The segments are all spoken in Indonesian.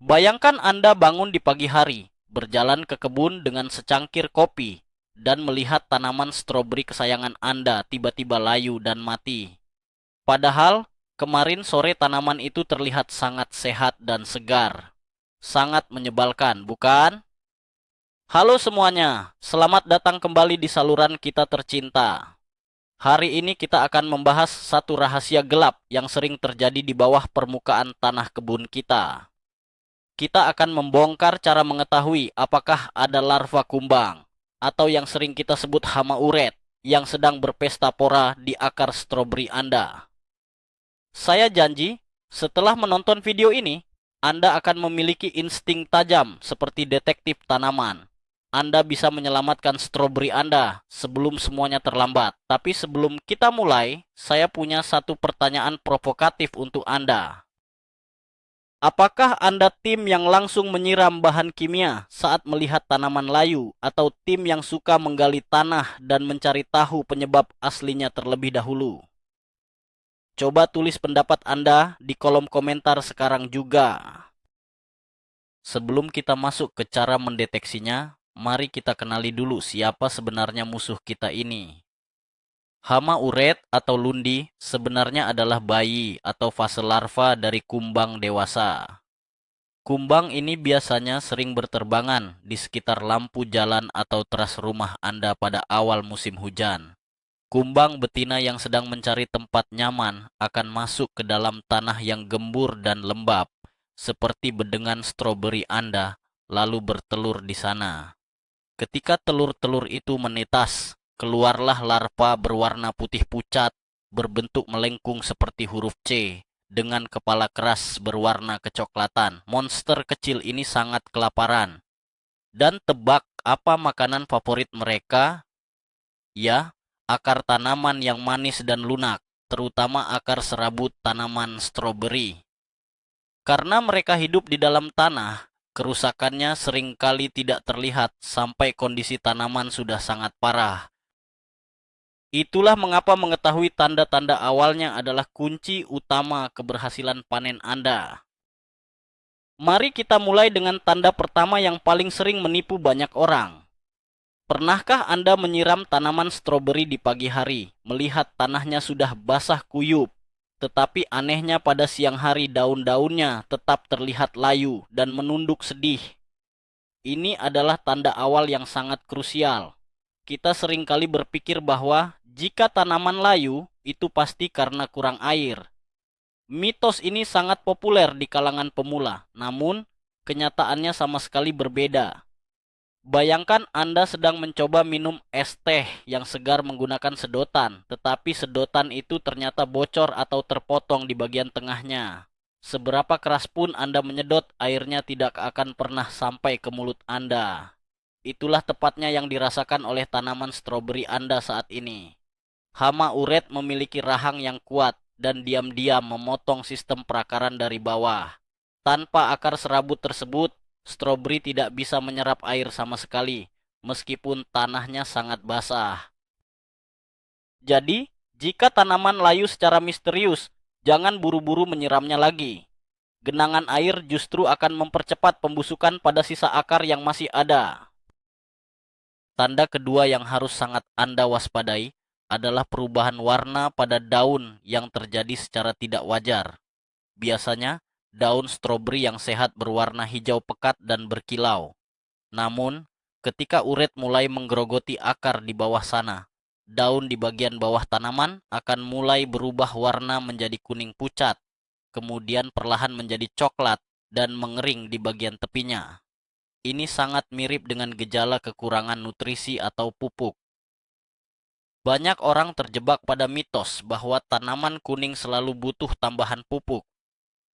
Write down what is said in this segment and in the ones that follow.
Bayangkan Anda bangun di pagi hari, berjalan ke kebun dengan secangkir kopi, dan melihat tanaman stroberi kesayangan Anda tiba-tiba layu dan mati. Padahal, kemarin sore tanaman itu terlihat sangat sehat dan segar. Sangat menyebalkan, bukan? Halo semuanya, selamat datang kembali di saluran kita tercinta. Hari ini kita akan membahas satu rahasia gelap yang sering terjadi di bawah permukaan tanah kebun kita. Kita akan membongkar cara mengetahui apakah ada larva kumbang, atau yang sering kita sebut hama uret, yang sedang berpesta pora di akar stroberi Anda. Saya janji, setelah menonton video ini, Anda akan memiliki insting tajam seperti detektif tanaman. Anda bisa menyelamatkan stroberi Anda sebelum semuanya terlambat. Tapi sebelum kita mulai, saya punya satu pertanyaan provokatif untuk Anda. Apakah Anda tim yang langsung menyiram bahan kimia saat melihat tanaman layu, atau tim yang suka menggali tanah dan mencari tahu penyebab aslinya terlebih dahulu? Coba tulis pendapat Anda di kolom komentar sekarang juga. Sebelum kita masuk ke cara mendeteksinya, mari kita kenali dulu siapa sebenarnya musuh kita ini. Hama uret atau lundi sebenarnya adalah bayi atau fase larva dari kumbang dewasa. Kumbang ini biasanya sering berterbangan di sekitar lampu jalan atau teras rumah Anda pada awal musim hujan. Kumbang betina yang sedang mencari tempat nyaman akan masuk ke dalam tanah yang gembur dan lembab, seperti bedengan stroberi Anda, lalu bertelur di sana. Ketika telur-telur itu menetas, keluarlah larva berwarna putih pucat, berbentuk melengkung seperti huruf C, dengan kepala keras berwarna kecoklatan. Monster kecil ini sangat kelaparan. Dan tebak apa makanan favorit mereka? Ya, akar tanaman yang manis dan lunak, terutama akar serabut tanaman stroberi. Karena mereka hidup di dalam tanah, kerusakannya seringkali tidak terlihat sampai kondisi tanaman sudah sangat parah. Itulah mengapa mengetahui tanda-tanda awalnya adalah kunci utama keberhasilan panen Anda. Mari kita mulai dengan tanda pertama yang paling sering menipu banyak orang. Pernahkah Anda menyiram tanaman stroberi di pagi hari, melihat tanahnya sudah basah kuyup, tetapi anehnya pada siang hari daun-daunnya tetap terlihat layu dan menunduk sedih? Ini adalah tanda awal yang sangat krusial. Kita seringkali berpikir bahwa jika tanaman layu, itu pasti karena kurang air. Mitos ini sangat populer di kalangan pemula, namun kenyataannya sama sekali berbeda. Bayangkan Anda sedang mencoba minum es teh yang segar menggunakan sedotan, tetapi sedotan itu ternyata bocor atau terpotong di bagian tengahnya. Seberapa keras pun Anda menyedot, airnya tidak akan pernah sampai ke mulut Anda. Itulah tepatnya yang dirasakan oleh tanaman stroberi Anda saat ini. Hama uret memiliki rahang yang kuat dan diam-diam memotong sistem perakaran dari bawah. Tanpa akar serabut tersebut, stroberi tidak bisa menyerap air sama sekali, meskipun tanahnya sangat basah. Jadi, jika tanaman layu secara misterius, jangan buru-buru menyiramnya lagi. Genangan air justru akan mempercepat pembusukan pada sisa akar yang masih ada. Tanda kedua yang harus sangat Anda waspadai adalah perubahan warna pada daun yang terjadi secara tidak wajar. Biasanya, daun stroberi yang sehat berwarna hijau pekat dan berkilau. Namun, ketika uret mulai menggerogoti akar di bawah sana, daun di bagian bawah tanaman akan mulai berubah warna menjadi kuning pucat, kemudian perlahan menjadi coklat dan mengering di bagian tepinya. Ini sangat mirip dengan gejala kekurangan nutrisi atau pupuk. Banyak orang terjebak pada mitos bahwa tanaman kuning selalu butuh tambahan pupuk.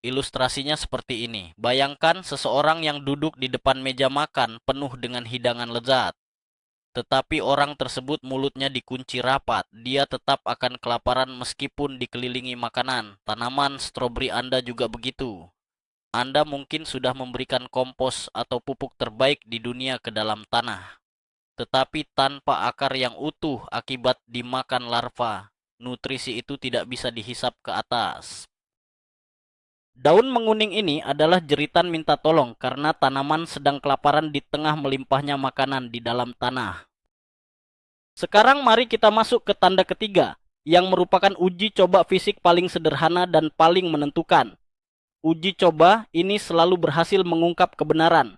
Ilustrasinya seperti ini. Bayangkan seseorang yang duduk di depan meja makan penuh dengan hidangan lezat. Tetapi orang tersebut mulutnya dikunci rapat. Dia tetap akan kelaparan meskipun dikelilingi makanan. Tanaman stroberi Anda juga begitu. Anda mungkin sudah memberikan kompos atau pupuk terbaik di dunia ke dalam tanah. Tetapi tanpa akar yang utuh akibat dimakan larva, nutrisi itu tidak bisa dihisap ke atas. Daun menguning ini adalah jeritan minta tolong karena tanaman sedang kelaparan di tengah melimpahnya makanan di dalam tanah. Sekarang mari kita masuk ke tanda ketiga, yang merupakan uji coba fisik paling sederhana dan paling menentukan. Uji coba ini selalu berhasil mengungkap kebenaran.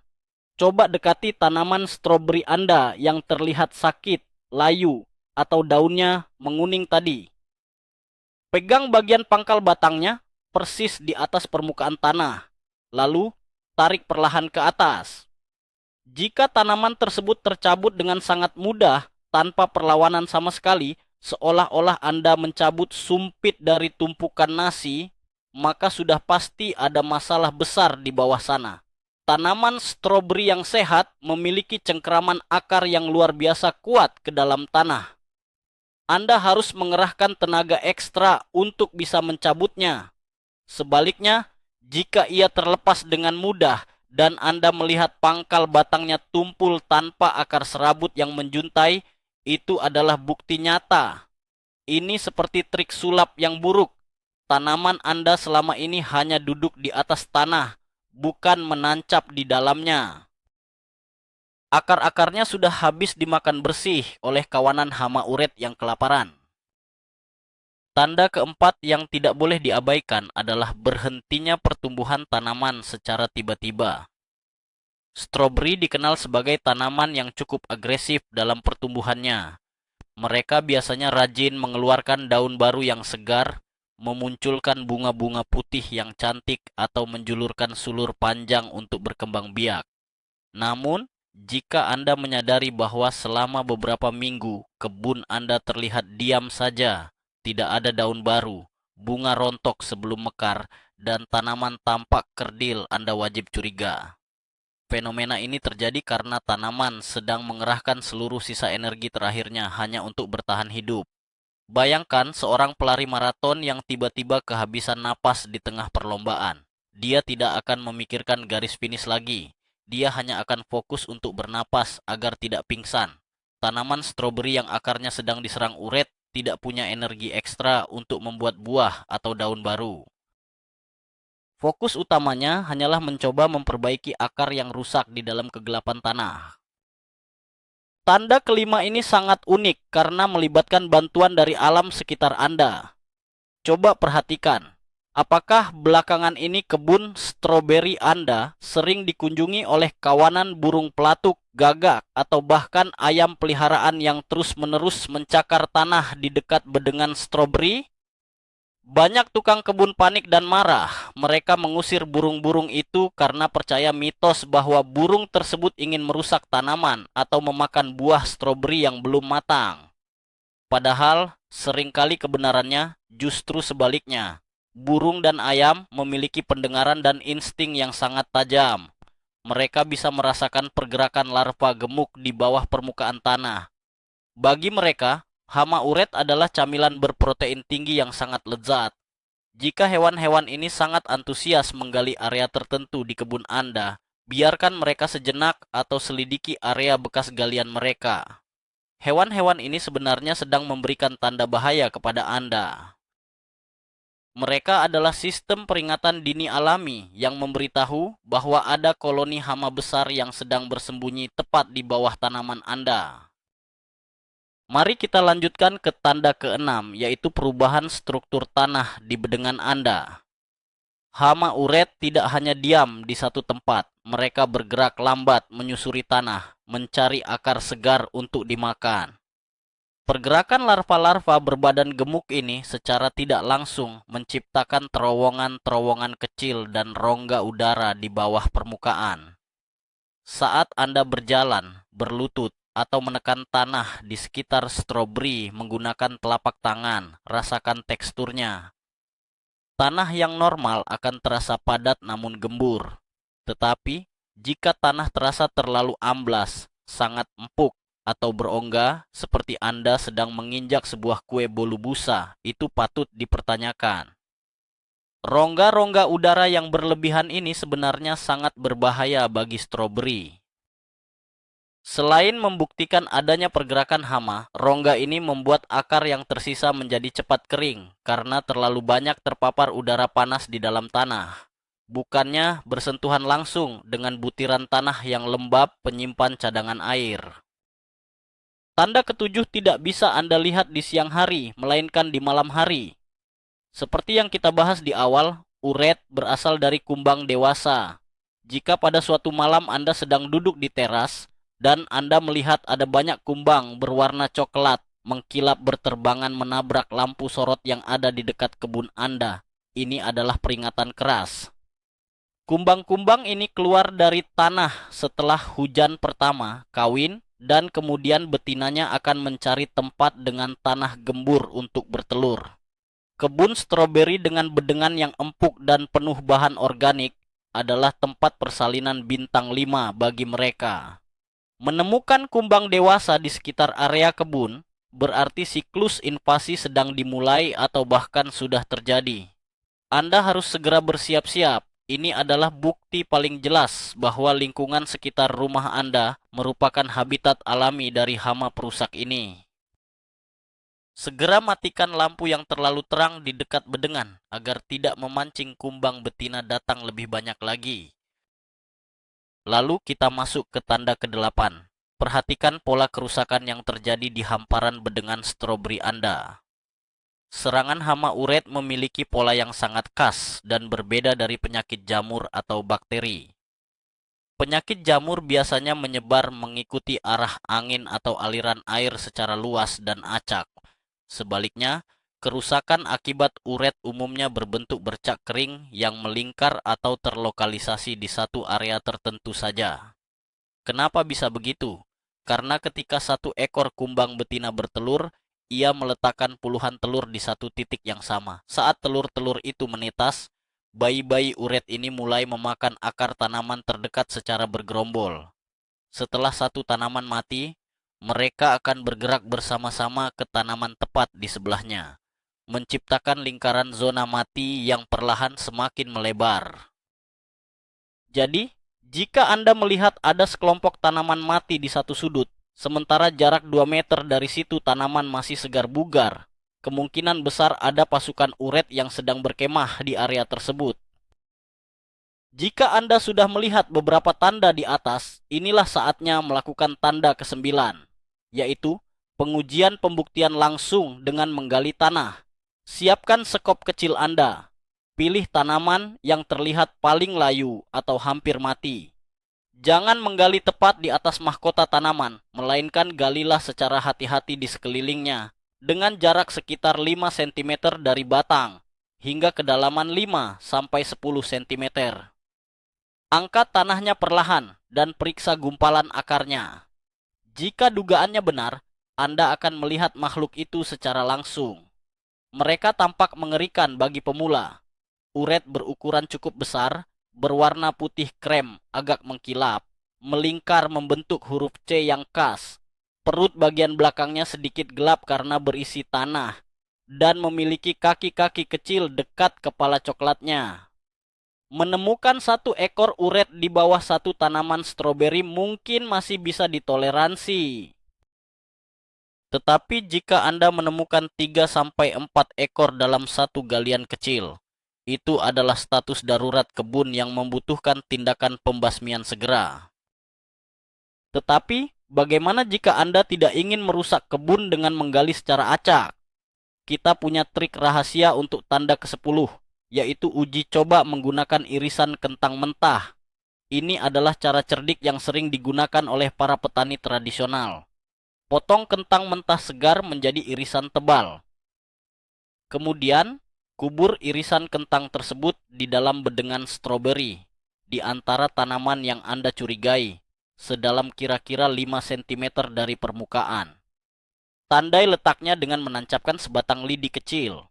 Coba dekati tanaman stroberi Anda yang terlihat sakit, layu, atau daunnya menguning tadi. Pegang bagian pangkal batangnya persis di atas permukaan tanah. Lalu, tarik perlahan ke atas. Jika tanaman tersebut tercabut dengan sangat mudah, tanpa perlawanan sama sekali, seolah-olah Anda mencabut sumpit dari tumpukan nasi, maka sudah pasti ada masalah besar di bawah sana. Tanaman stroberi yang sehat memiliki cengkeraman akar yang luar biasa kuat ke dalam tanah. Anda harus mengerahkan tenaga ekstra untuk bisa mencabutnya. Sebaliknya, jika ia terlepas dengan mudah dan Anda melihat pangkal batangnya tumpul tanpa akar serabut yang menjuntai, itu adalah bukti nyata. Ini seperti trik sulap yang buruk. Tanaman Anda selama ini hanya duduk di atas tanah, bukan menancap di dalamnya. Akar-akarnya sudah habis dimakan bersih oleh kawanan hama uret yang kelaparan. Tanda keempat yang tidak boleh diabaikan adalah berhentinya pertumbuhan tanaman secara tiba-tiba. Stroberi dikenal sebagai tanaman yang cukup agresif dalam pertumbuhannya. Mereka biasanya rajin mengeluarkan daun baru yang segar, memunculkan bunga-bunga putih yang cantik, atau menjulurkan sulur panjang untuk berkembang biak. Namun, jika Anda menyadari bahwa selama beberapa minggu kebun Anda terlihat diam saja, tidak ada daun baru, bunga rontok sebelum mekar, dan tanaman tampak kerdil, Anda wajib curiga. Fenomena ini terjadi karena tanaman sedang mengerahkan seluruh sisa energi terakhirnya hanya untuk bertahan hidup. Bayangkan seorang pelari maraton yang tiba-tiba kehabisan napas di tengah perlombaan. Dia tidak akan memikirkan garis finish lagi. Dia hanya akan fokus untuk bernapas agar tidak pingsan. Tanaman stroberi yang akarnya sedang diserang uret tidak punya energi ekstra untuk membuat buah atau daun baru. Fokus utamanya hanyalah mencoba memperbaiki akar yang rusak di dalam kegelapan tanah. Tanda kelima ini sangat unik karena melibatkan bantuan dari alam sekitar Anda. Coba perhatikan, apakah belakangan ini kebun stroberi Anda sering dikunjungi oleh kawanan burung pelatuk, gagak, atau bahkan ayam peliharaan yang terus-menerus mencakar tanah di dekat bedengan stroberi? Banyak tukang kebun panik dan marah. Mereka mengusir burung-burung itu karena percaya mitos bahwa burung tersebut ingin merusak tanaman atau memakan buah stroberi yang belum matang. Padahal, seringkali kebenarannya justru sebaliknya. Burung dan ayam memiliki pendengaran dan insting yang sangat tajam. Mereka bisa merasakan pergerakan larva gemuk di bawah permukaan tanah. Bagi mereka, hama uret adalah camilan berprotein tinggi yang sangat lezat. Jika hewan-hewan ini sangat antusias menggali area tertentu di kebun Anda, biarkan mereka sejenak atau selidiki area bekas galian mereka. Hewan-hewan ini sebenarnya sedang memberikan tanda bahaya kepada Anda. Mereka adalah sistem peringatan dini alami yang memberitahu bahwa ada koloni hama besar yang sedang bersembunyi tepat di bawah tanaman Anda. Mari kita lanjutkan ke tanda keenam, yaitu perubahan struktur tanah di bedengan Anda. Hama uret tidak hanya diam di satu tempat. Mereka bergerak lambat menyusuri tanah, mencari akar segar untuk dimakan. Pergerakan larva-larva berbadan gemuk ini secara tidak langsung menciptakan terowongan-terowongan kecil dan rongga udara di bawah permukaan. Saat Anda berjalan, berlutut, atau menekan tanah di sekitar stroberi menggunakan telapak tangan, rasakan teksturnya. Tanah yang normal akan terasa padat namun gembur. Tetapi, jika tanah terasa terlalu amblas, sangat empuk, atau berongga, seperti Anda sedang menginjak sebuah kue bolu busa, itu patut dipertanyakan. Rongga-rongga udara yang berlebihan ini sebenarnya sangat berbahaya bagi stroberi. Selain membuktikan adanya pergerakan hama, rongga ini membuat akar yang tersisa menjadi cepat kering karena terlalu banyak terpapar udara panas di dalam tanah. Bukannya bersentuhan langsung dengan butiran tanah yang lembab penyimpan cadangan air. Tanda ketujuh tidak bisa Anda lihat di siang hari, melainkan di malam hari. Seperti yang kita bahas di awal, uret berasal dari kumbang dewasa. Jika pada suatu malam Anda sedang duduk di teras, dan Anda melihat ada banyak kumbang berwarna coklat mengkilap berterbangan menabrak lampu sorot yang ada di dekat kebun Anda, ini adalah peringatan keras. Kumbang-kumbang ini keluar dari tanah setelah hujan pertama, kawin, dan kemudian betinanya akan mencari tempat dengan tanah gembur untuk bertelur. Kebun stroberi dengan bedengan yang empuk dan penuh bahan organik adalah tempat persalinan bintang 5 bagi mereka. Menemukan kumbang dewasa di sekitar area kebun berarti siklus invasi sedang dimulai atau bahkan sudah terjadi. Anda harus segera bersiap-siap. Ini adalah bukti paling jelas bahwa lingkungan sekitar rumah Anda merupakan habitat alami dari hama perusak ini. Segera matikan lampu yang terlalu terang di dekat bedengan agar tidak memancing kumbang betina datang lebih banyak lagi. Lalu kita masuk ke tanda ke-8. Perhatikan pola kerusakan yang terjadi di hamparan bedengan stroberi Anda. Serangan hama uret memiliki pola yang sangat khas dan berbeda dari penyakit jamur atau bakteri. Penyakit jamur biasanya menyebar mengikuti arah angin atau aliran air secara luas dan acak. Sebaliknya, kerusakan akibat uret umumnya berbentuk bercak kering yang melingkar atau terlokalisasi di satu area tertentu saja. Kenapa bisa begitu? Karena ketika satu ekor kumbang betina bertelur, ia meletakkan puluhan telur di satu titik yang sama. Saat telur-telur itu menetas, bayi-bayi uret ini mulai memakan akar tanaman terdekat secara bergerombol. Setelah satu tanaman mati, mereka akan bergerak bersama-sama ke tanaman tepat di sebelahnya, menciptakan lingkaran zona mati yang perlahan semakin melebar. Jadi, jika Anda melihat ada sekelompok tanaman mati di satu sudut, sementara jarak 2 meter dari situ tanaman masih segar bugar, kemungkinan besar ada pasukan uret yang sedang berkemah di area tersebut. Jika Anda sudah melihat beberapa tanda di atas, inilah saatnya melakukan tanda ke-9, yaitu pengujian pembuktian langsung dengan menggali tanah. Siapkan sekop kecil Anda. Pilih tanaman yang terlihat paling layu atau hampir mati. Jangan menggali tepat di atas mahkota tanaman, melainkan galilah secara hati-hati di sekelilingnya dengan jarak sekitar 5 cm dari batang hingga kedalaman 5 sampai 10 cm. Angkat tanahnya perlahan dan periksa gumpalan akarnya. Jika dugaannya benar, Anda akan melihat makhluk itu secara langsung. Mereka tampak mengerikan bagi pemula. Uret berukuran cukup besar, berwarna putih krem, agak mengkilap, melingkar membentuk huruf C yang khas. Perut bagian belakangnya sedikit gelap karena berisi tanah, dan memiliki kaki-kaki kecil dekat kepala coklatnya. Menemukan satu ekor uret di bawah satu tanaman stroberi mungkin masih bisa ditoleransi. Tetapi jika Anda menemukan 3-4 ekor dalam satu galian kecil, itu adalah status darurat kebun yang membutuhkan tindakan pembasmian segera. Tetapi, bagaimana jika Anda tidak ingin merusak kebun dengan menggali secara acak? Kita punya trik rahasia untuk tanda ke-10, yaitu uji coba menggunakan irisan kentang mentah. Ini adalah cara cerdik yang sering digunakan oleh para petani tradisional. Potong kentang mentah segar menjadi irisan tebal. Kemudian, kubur irisan kentang tersebut di dalam bedengan stroberi, di antara tanaman yang Anda curigai, sedalam kira-kira 5 cm dari permukaan. Tandai letaknya dengan menancapkan sebatang lidi kecil.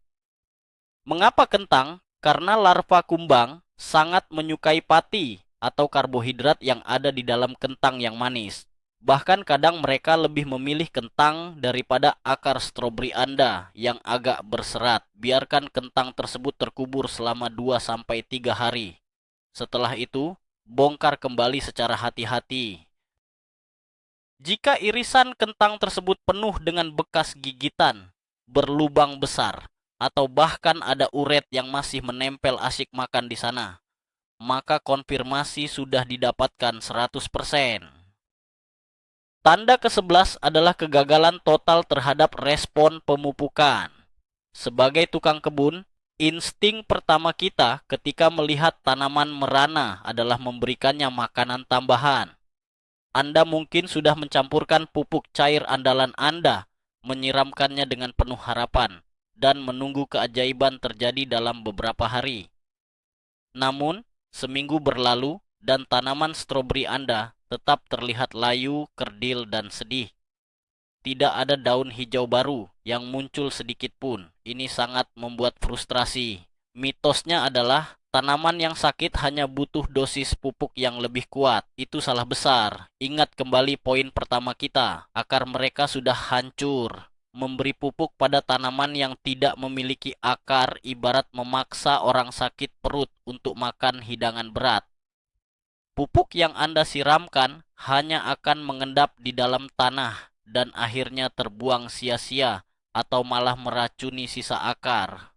Mengapa kentang? Karena larva kumbang sangat menyukai pati atau karbohidrat yang ada di dalam kentang yang manis. Bahkan kadang mereka lebih memilih kentang daripada akar stroberi Anda yang agak berserat. Biarkan kentang tersebut terkubur selama 2-3 hari. Setelah itu, bongkar kembali secara hati-hati. Jika irisan kentang tersebut penuh dengan bekas gigitan, berlubang besar, atau bahkan ada uret yang masih menempel asyik makan di sana, maka konfirmasi sudah didapatkan 100%. Tanda ke-11 adalah kegagalan total terhadap respon pemupukan. Sebagai tukang kebun, insting pertama kita ketika melihat tanaman merana adalah memberikannya makanan tambahan. Anda mungkin sudah mencampurkan pupuk cair andalan Anda, menyiramkannya dengan penuh harapan, dan menunggu keajaiban terjadi dalam beberapa hari. Namun, seminggu berlalu dan tanaman stroberi Anda tetap terlihat layu, kerdil, dan sedih. Tidak ada daun hijau baru yang muncul sedikit pun. Ini sangat membuat frustrasi. Mitosnya adalah tanaman yang sakit hanya butuh dosis pupuk yang lebih kuat. Itu salah besar. Ingat kembali poin pertama kita, akar mereka sudah hancur. Memberi pupuk pada tanaman yang tidak memiliki akar ibarat memaksa orang sakit perut untuk makan hidangan berat. Pupuk yang Anda siramkan hanya akan mengendap di dalam tanah dan akhirnya terbuang sia-sia atau malah meracuni sisa akar.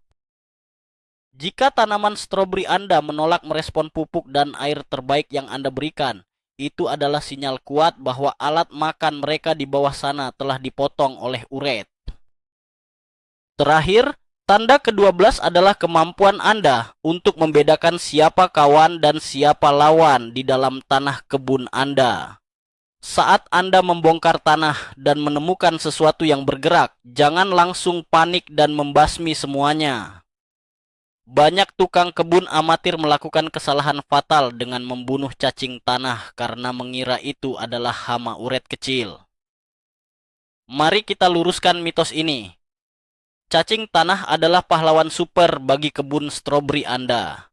Jika tanaman stroberi Anda menolak merespon pupuk dan air terbaik yang Anda berikan, itu adalah sinyal kuat bahwa alat makan mereka di bawah sana telah dipotong oleh uret. Terakhir, tanda ke-12 adalah kemampuan Anda untuk membedakan siapa kawan dan siapa lawan di dalam tanah kebun Anda. Saat Anda membongkar tanah dan menemukan sesuatu yang bergerak, jangan langsung panik dan membasmi semuanya. Banyak tukang kebun amatir melakukan kesalahan fatal dengan membunuh cacing tanah karena mengira itu adalah hama uret kecil. Mari kita luruskan mitos ini. Cacing tanah adalah pahlawan super bagi kebun stroberi Anda.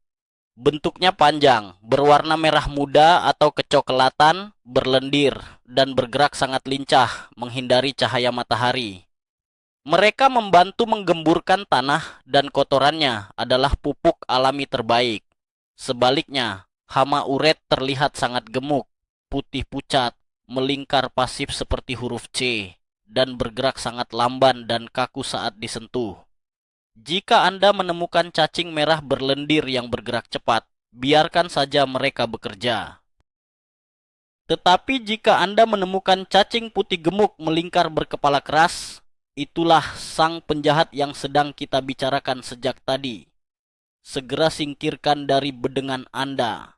Bentuknya panjang, berwarna merah muda atau kecoklatan, berlendir, dan bergerak sangat lincah menghindari cahaya matahari. Mereka membantu menggemburkan tanah dan kotorannya adalah pupuk alami terbaik. Sebaliknya, hama uret terlihat sangat gemuk, putih pucat, melingkar pasif seperti huruf C, dan bergerak sangat lamban dan kaku saat disentuh. Jika Anda menemukan cacing merah berlendir yang bergerak cepat, biarkan saja mereka bekerja. Tetapi jika Anda menemukan cacing putih gemuk melingkar berkepala keras, itulah sang penjahat yang sedang kita bicarakan sejak tadi. Segera singkirkan dari bedengan Anda.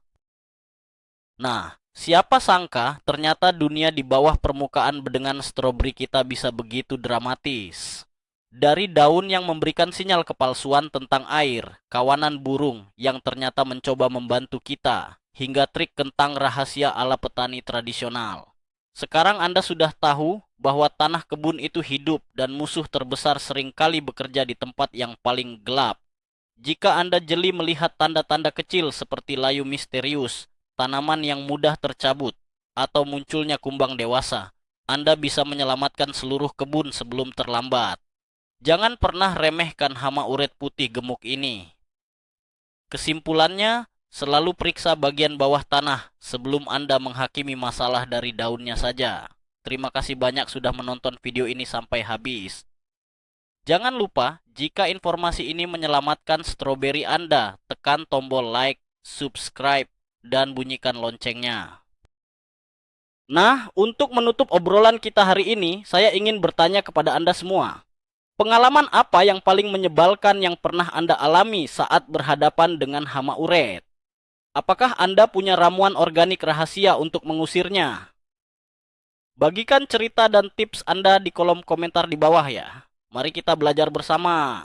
Nah, siapa sangka ternyata dunia di bawah permukaan bedengan stroberi kita bisa begitu dramatis. Dari daun yang memberikan sinyal kepalsuan tentang air, kawanan burung yang ternyata mencoba membantu kita, hingga trik kentang rahasia ala petani tradisional. Sekarang Anda sudah tahu bahwa tanah kebun itu hidup dan musuh terbesar seringkali bekerja di tempat yang paling gelap. Jika Anda jeli melihat tanda-tanda kecil seperti layu misterius, tanaman yang mudah tercabut, atau munculnya kumbang dewasa, Anda bisa menyelamatkan seluruh kebun sebelum terlambat. Jangan pernah remehkan hama uret putih gemuk ini. Kesimpulannya, selalu periksa bagian bawah tanah sebelum Anda menghakimi masalah dari daunnya saja. Terima kasih banyak sudah menonton video ini sampai habis. Jangan lupa, jika informasi ini menyelamatkan stroberi Anda, tekan tombol like, subscribe, dan bunyikan loncengnya. Nah, untuk menutup obrolan kita hari ini, saya ingin bertanya kepada Anda semua. Pengalaman apa yang paling menyebalkan yang pernah Anda alami saat berhadapan dengan hama uret? Apakah Anda punya ramuan organik rahasia untuk mengusirnya? Bagikan cerita dan tips Anda di kolom komentar di bawah ya. Mari kita belajar bersama.